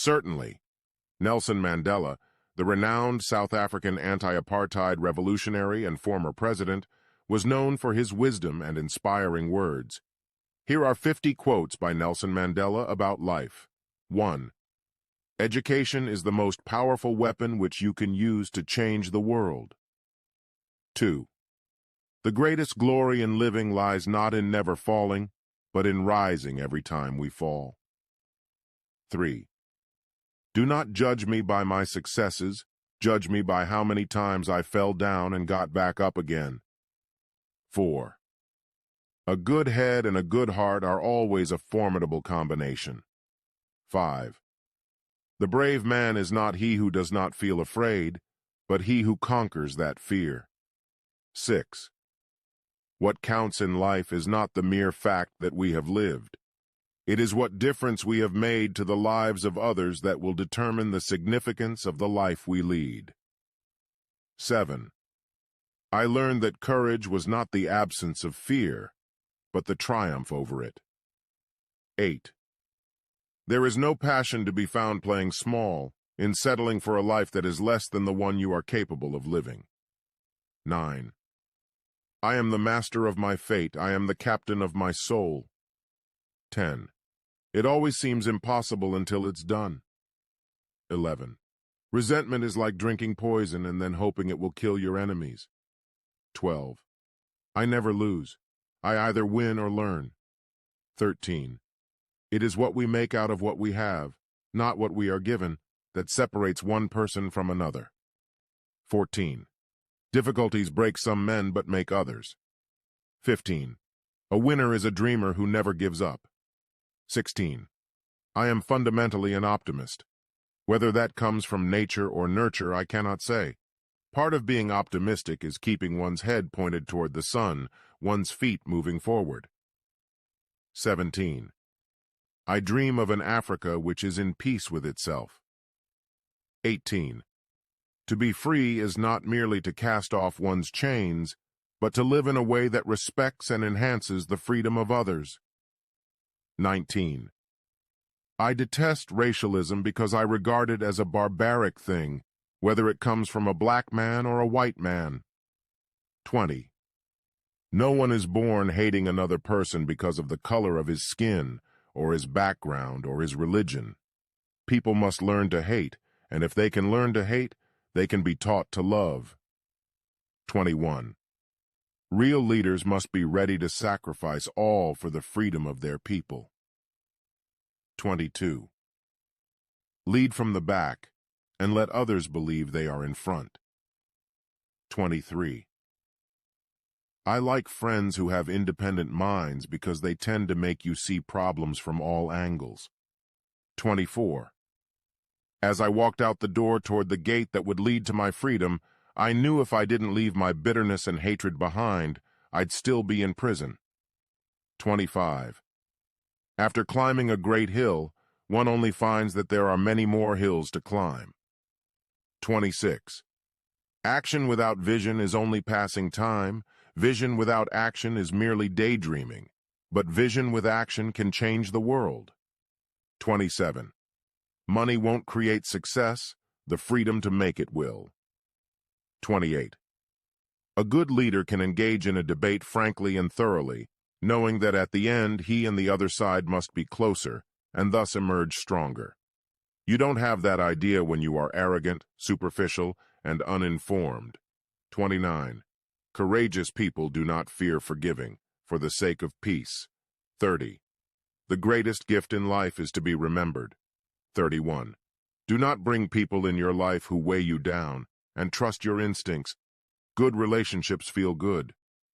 Certainly, Nelson Mandela, the renowned South African anti-apartheid revolutionary and former president, was known for his wisdom and inspiring words. Here are 50 quotes by Nelson Mandela about life. 1. Education is the most powerful weapon which you can use to change the world. 2. The greatest glory in living lies not in never falling, but in rising every time we fall. 3. Do not judge me by my successes, judge me by how many times I fell down and got back up again. 4. A good head and a good heart are always a formidable combination. 5. The brave man is not he who does not feel afraid, but he who conquers that fear. 6. What counts in life is not the mere fact that we have lived. It is what difference we have made to the lives of others that will determine the significance of the life we lead. 7. I learned that courage was not the absence of fear, but the triumph over it. 8. There is no passion to be found playing small, in settling for a life that is less than the one you are capable of living. 9. I am the master of my fate, I am the captain of my soul. 10. It always seems impossible until it's done. 11. Resentment is like drinking poison and then hoping it will kill your enemies. 12. I never lose. I either win or learn. 13. It is what we make out of what we have, not what we are given, that separates one person from another. 14. Difficulties break some men but make others. 15. A winner is a dreamer who never gives up. 16. I am fundamentally an optimist. Whether that comes from nature or nurture, I cannot say. Part of being optimistic is keeping one's head pointed toward the sun, one's feet moving forward. 17. I dream of an Africa which is in peace with itself. 18. To be free is not merely to cast off one's chains, but to live in a way that respects and enhances the freedom of others. 19. I detest racialism because I regard it as a barbaric thing, whether it comes from a black man or a white man. 20. No one is born hating another person because of the color of his skin, or his background, or his religion. People must learn to hate, and if they can learn to hate, they can be taught to love. 21. Real leaders must be ready to sacrifice all for the freedom of their people. 22. Lead from the back, and let others believe they are in front. 23. I like friends who have independent minds because they tend to make you see problems from all angles. 24. As I walked out the door toward the gate that would lead to my freedom, I knew if I didn't leave my bitterness and hatred behind, I'd still be in prison. 25. After climbing a great hill, one only finds that there are many more hills to climb. 26. Action without vision is only passing time. Vision without action is merely daydreaming, but vision with action can change the world. 27. Money won't create success, the freedom to make it will. 28. A good leader can engage in a debate frankly and thoroughly, knowing that at the end he and the other side must be closer, and thus emerge stronger. You don't have that idea when you are arrogant, superficial, and uninformed. 29. Courageous people do not fear forgiving, for the sake of peace. 30. The greatest gift in life is to be remembered. 31. Do not bring people in your life who weigh you down, and trust your instincts. Good relationships feel good.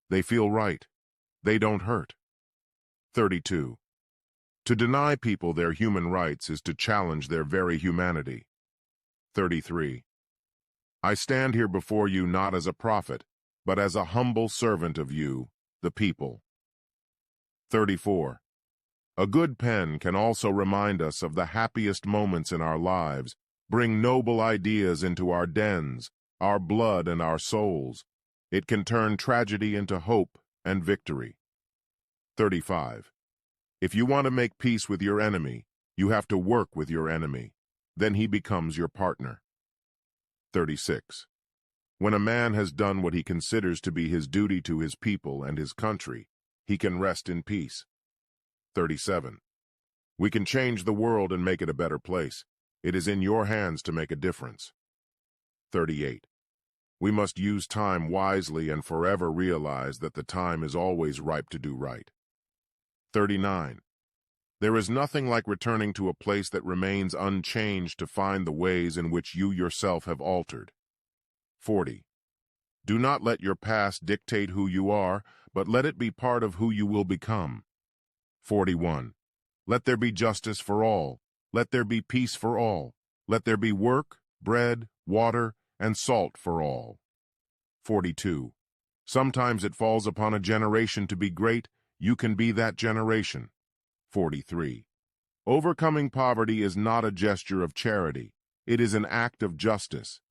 They feel right. They don't hurt. 32. To deny people their human rights is to challenge their very humanity. 33. I stand here before you not as a prophet, but as a humble servant of you, the people. 34. A good pen can also remind us of the happiest moments in our lives, bring noble ideas into our dens, our blood and our souls. It can turn tragedy into hope and victory. 35. If you want to make peace with your enemy, you have to work with your enemy. then he becomes your partner. 36. When a man has done what he considers to be his duty to his people and his country, he can rest in peace. 37. We can change the world and make it a better place. It is in your hands to make a difference. 38. We must use time wisely and forever realize that the time is always ripe to do right. 39. There is nothing like returning to a place that remains unchanged to find the ways in which you yourself have altered. 40. Do not let your past dictate who you are, but let it be part of who you will become. 41. Let there be justice for all. Let there be peace for all. Let there be work, bread, water, and salt for all. 42. Sometimes it falls upon a generation to be great. You can be that generation. 43. Overcoming poverty is not a gesture of charity. It is an act of justice.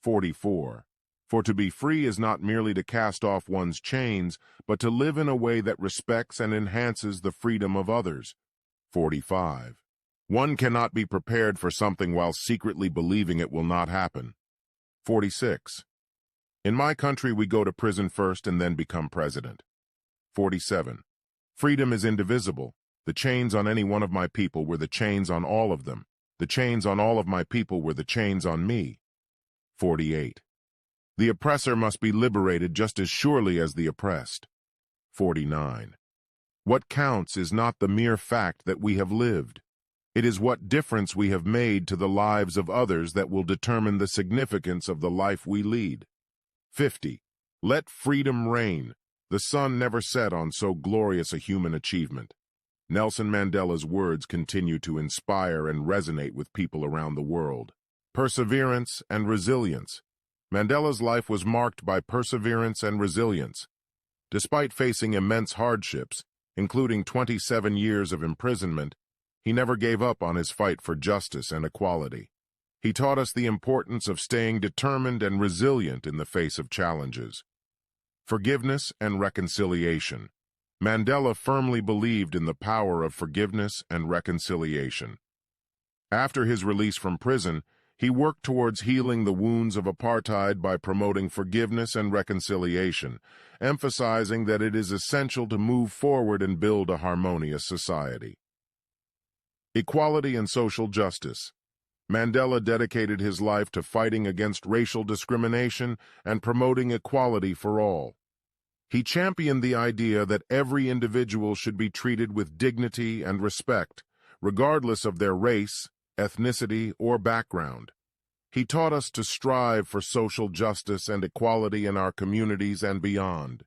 44. For to be free is not merely to cast off one's chains, but to live in a way that respects and enhances the freedom of others. 45. One cannot be prepared for something while secretly believing it will not happen. 46. In my country, we go to prison first and then become president. 47. Freedom is indivisible. The chains on any one of my people were the chains on all of them. The chains on all of my people were the chains on me. 48. The oppressor must be liberated just as surely as the oppressed. 49. What counts is not the mere fact that we have lived. It is what difference we have made to the lives of others that will determine the significance of the life we lead. 50. Let freedom reign. The sun never set on so glorious a human achievement. Nelson Mandela's words continue to inspire and resonate with people around the world. Perseverance and resilience. Mandela's life was marked by perseverance and resilience. Despite facing immense hardships, including 27 years of imprisonment, he never gave up on his fight for justice and equality. He taught us the importance of staying determined and resilient in the face of challenges. Forgiveness and reconciliation. Mandela firmly believed in the power of forgiveness and reconciliation. After his release from prison, he worked towards healing the wounds of apartheid by promoting forgiveness and reconciliation, emphasizing that it is essential to move forward and build a harmonious society. Equality and social justice. Mandela dedicated his life to fighting against racial discrimination and promoting equality for all. He championed the idea that every individual should be treated with dignity and respect, regardless of their race, ethnicity, or background. He taught us to strive for social justice and equality in our communities and beyond.